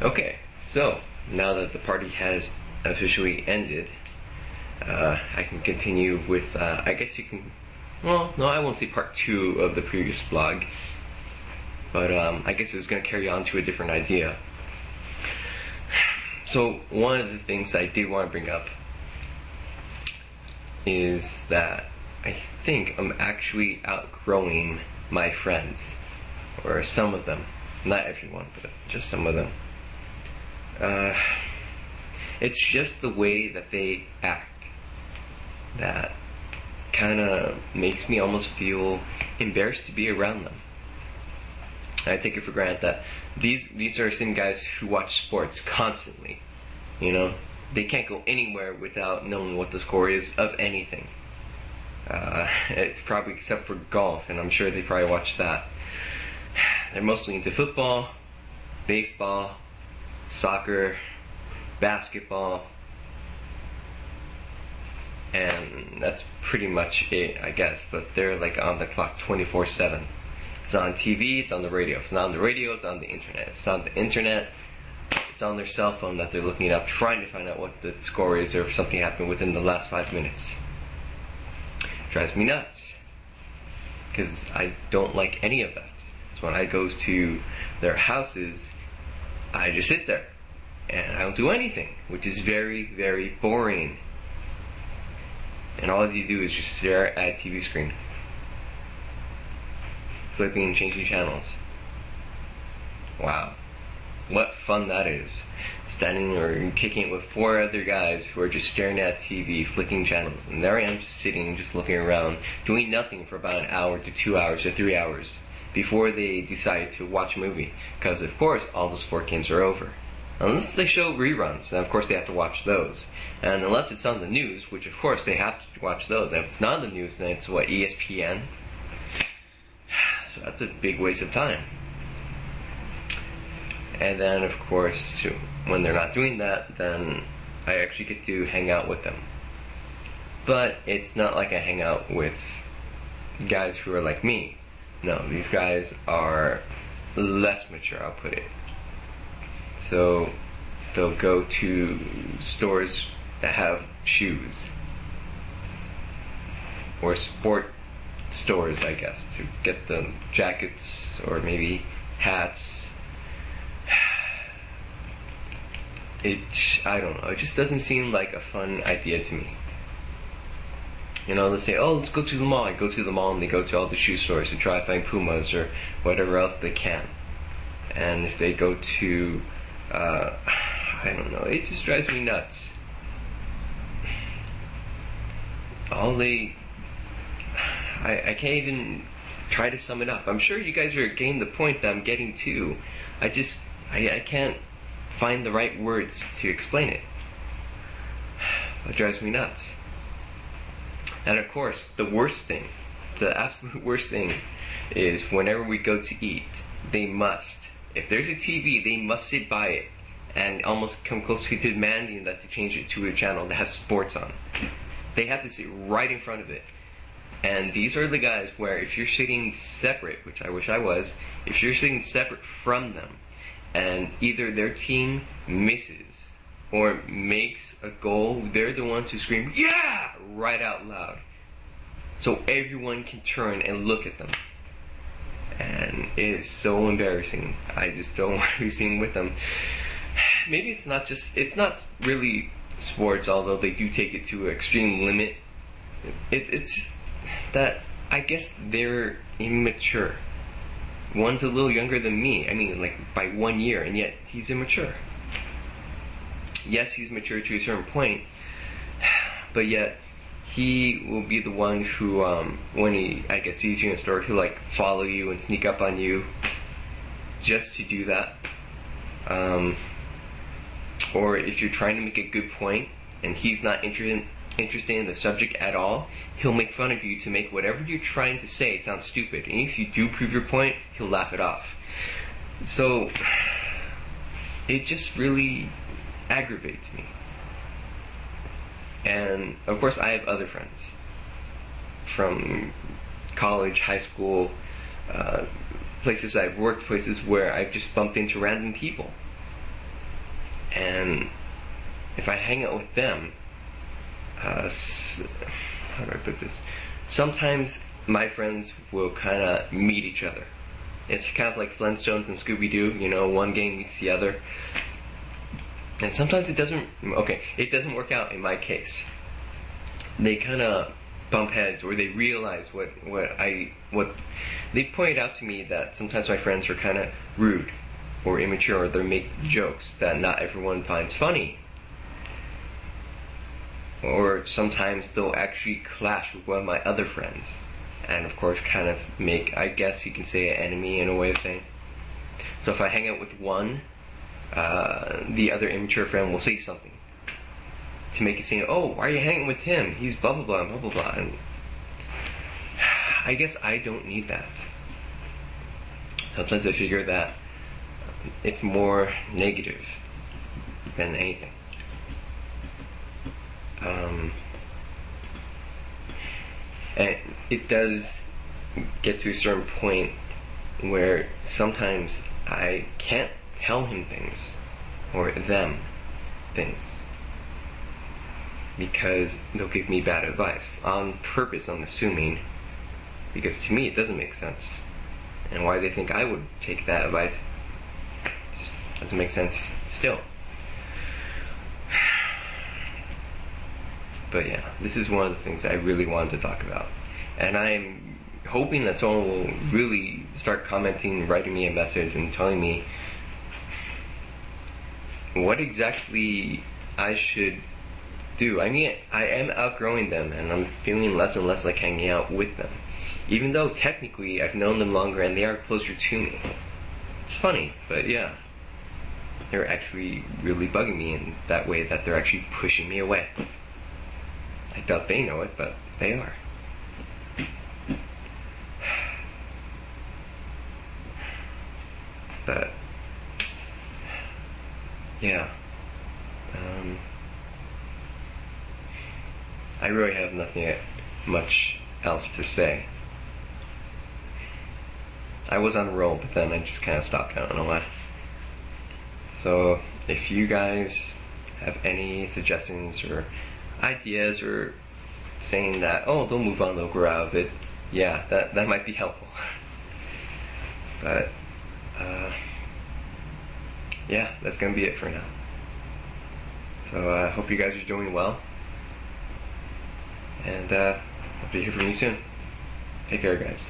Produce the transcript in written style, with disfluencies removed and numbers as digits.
Okay, so now that the party has officially ended, I can continue with, I guess you can, well, no, I won't say part 2 of the previous vlog, but I guess it was going to carry on to a different idea. So, one of the things I did want to bring up is that I think I'm actually outgrowing my friends, or some of them, not everyone, but just some of them. It's just the way that they act that kind of makes me almost feel embarrassed to be around them. I take it for granted that these are some guys who watch sports constantly. You know, they can't go anywhere without knowing what the score is of anything. Probably except for golf, and I'm sure they probably watch that. They're mostly into football, baseball, soccer, basketball, and that's pretty much it, I guess. But they're like on the clock 24/7. It's on TV, it's on the radio. If it's not on the radio, it's on the internet. If it's not on the internet, it's on their cell phone that they're looking up, trying to find out what the score is or if something happened within the last 5 minutes. Drives me nuts, because I don't like any of that. So when I go to their houses, I just sit there and I don't do anything, which is very, very boring. And all you do is just stare at a TV screen, flipping and changing channels. Wow, what fun that is. Standing or kicking it with 4 other guys who are just staring at TV, flicking channels. And there I am just sitting, just looking around, doing nothing for about an hour to 2 hours or 3 hours before they decide to watch a movie. Because of course all the sport games are over. Unless they show reruns, and of course they have to watch those. And unless it's on the news, which of course they have to watch those. And if it's not on the news, then it's what, ESPN? So that's a big waste of time. And then of course, when they're not doing that, then I actually get to hang out with them. But it's not like I hang out with guys who are like me. No, these guys are less mature, I'll put it. So they'll go to stores that have shoes, or sport stores, I guess, to get the jackets or maybe hats. I don't know, it just doesn't seem like a fun idea to me. You know, let's say, oh, let's go to the mall. I go to the mall and they go to all the shoe stores to try to find Pumas or whatever else they can. And if they go to, I don't know, it just drives me nuts. I can't even try to sum it up. I'm sure you guys are getting the point that I'm getting to. I can't find the right words to explain it. It drives me nuts. And of course, the worst thing, the absolute worst thing, is whenever we go to eat, they must, if there's a TV, they must sit by it and almost come close to demanding that they change it to a channel that has sports on. They have to sit right in front of it. And these are the guys where if you're sitting separate, which I wish I was, if you're sitting separate from them, and either their team misses or makes a goal, they're the ones who scream, "Yeah!" right out loud. So everyone can turn and look at them. And it is so embarrassing. I just don't want to be seen with them. Maybe it's not really sports, although they do take it to an extreme limit. It's just that I guess they're immature. One's a little younger than me, I mean like by 1 year, and yet he's immature. Yes, he's mature to a certain point, but yet he will be the one who, when he, I guess, sees you in a store, he'll like follow you and sneak up on you just to do that. Or if you're trying to make a good point and he's not interested in the subject at all, he'll make fun of you to make whatever you're trying to say sound stupid. And if you do prove your point, he'll laugh it off. So it just really aggravates me. And of course I have other friends from college, high school, places I've worked, places where I've just bumped into random people. And if I hang out with them, how do I put this? Sometimes my friends will kind of meet each other. It's kind of like Flintstones and Scooby-Doo, you know, one gang meets the other. And sometimes it doesn't work out in my case. They kind of bump heads, or they realize what they pointed out to me, that sometimes my friends are kind of rude or immature, or they make jokes that not everyone finds funny. Or sometimes they'll actually clash with one of my other friends, and of course kind of make, I guess you can say, an enemy in a way of saying. So if I hang out with one, the other immature friend will say something to make it seem, oh, why are you hanging with him? He's blah blah blah blah blah blah. And I guess I don't need that. Sometimes I figure that it's more negative than anything. And it does get to a certain point where sometimes I can't tell him things, or them things, because they'll give me bad advice on purpose, I'm assuming, because to me it doesn't make sense. And why they think I would take that advice just doesn't make sense still. But yeah, this is one of the things I really wanted to talk about. And I'm hoping that someone will really start commenting, writing me a message, and telling me what exactly I should do. I mean, I am outgrowing them, and I'm feeling less and less like hanging out with them. Even though technically I've known them longer and they are closer to me. It's funny, but yeah. They're actually really bugging me in that way, that they're actually pushing me away. I doubt they know it, but they are. But yeah, I really have nothing much else to say. I was on a roll, but then I just kind of stopped. I don't know why. So if you guys have any suggestions or ideas, or saying that, oh, they'll move on, they'll grow out of it, yeah, that might be helpful. But yeah, that's gonna be it for now. So I hope you guys are doing well, and hope to hear from you soon. Take care, guys.